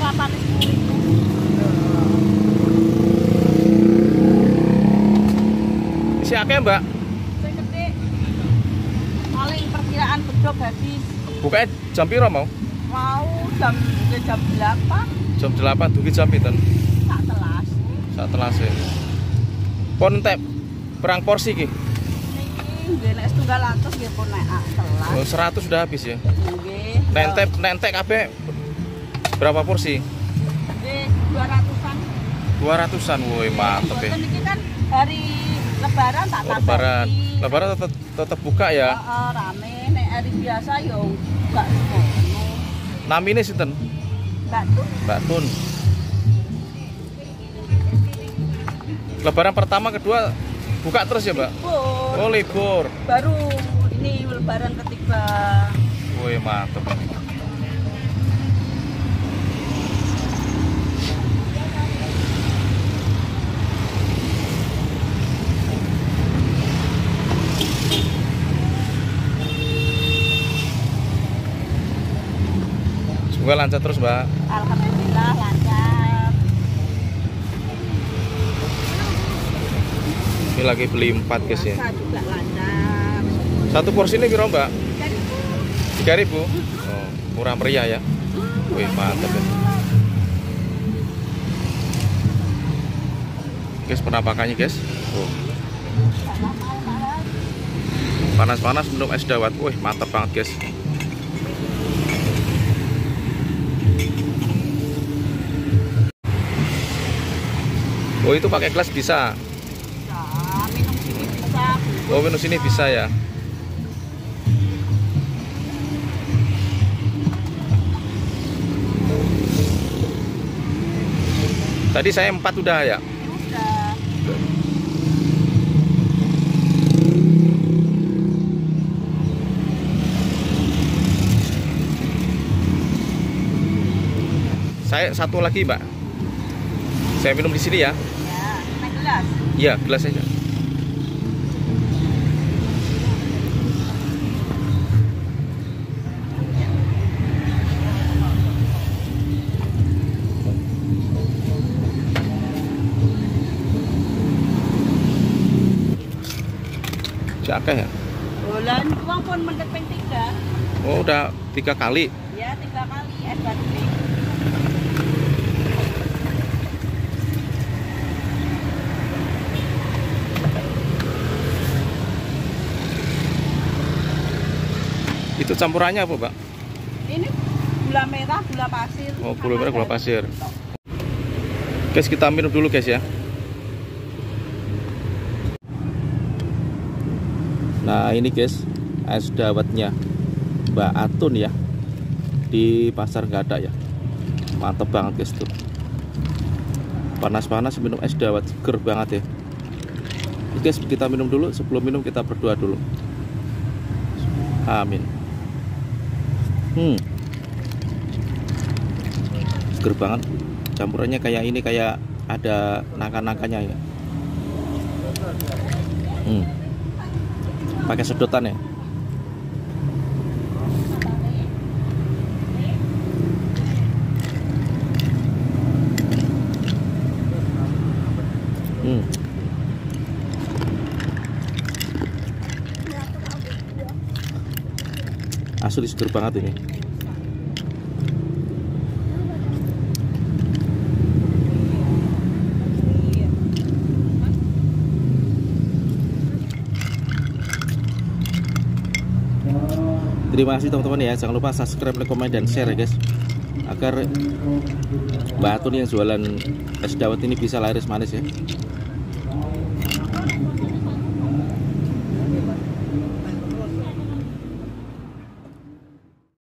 8 ribu. Isi akeh, Mbak? Sing gede. Paling perkiraan bedog habis. Bukanya jam piro mau? Mau jam 8. Jam 8 dugi jam pinten? Tak telas. Sak telase. Pon entek perang porsi iki. Niki nggih nek setunggal atus nggih pun nek telas. Oh, 100 sudah habis ya. Nggih. Nentek kabeh berapa porsi? Nggih 200-an. 200-an. Woi, mantep ya. Ini kan hari Lebaran tak Oh, tambah. Lebaran tetap buka ya. Heeh, rame. Nek hari biasa yo enggak ngono. Namine sinten? Mbak tuh Mbak Tun. Lebaran pertama kedua buka terus ya, Mbak? libur. Oh, libur. Baru ini Lebaran ketiga. Woi, mantep. Semoga lancar terus, Mbak. Alhamdulillah lancar. Ini lagi beli 4 guys ya. Puasa juga lancar. Satu porsi ini berapa, Mbak? Jadi 3.000. Oh, murah meriah ya. Wih, mantap ya. Guys, penampakannya guys. Oh. Panas-panas minum es dawet. Wih, mantap banget guys. Oh, itu pakai gelas bisa. minum sini bisa. Oh, minum sini bisa ya. Tadi saya 4 udah ya. Udah. Saya satu lagi, Mbak. Saya minum di sini ya. Ya, naik gelas. Iya, gelas aja. Jakeh ya? Bulan uang pun mendek ping 3. Oh, udah 3 kali. Ya, 3 kali es batu. Itu campurannya apa, Mbak? Ini gula merah, gula pasir. Oh, gula merah, gula pasir. Guys, kita minum dulu guys ya. Nah, ini guys, es dawetnya Mbak Atun ya. Di pasar nggak ada ya. Mantep banget guys tuh. Panas-panas minum es dawet, seger banget ya. Oke guys, kita minum dulu. Sebelum minum kita berdoa dulu. Amin. Seger banget. Campurannya kayak ini, kayak ada nangka-nangkanya ya. Pakai sedotan ya. Asli seger banget ini. Terima kasih teman-teman ya. Jangan lupa subscribe, like, komen, dan share ya guys, agar Mbak Atun yang jualan es dawet ini bisa laris manis ya.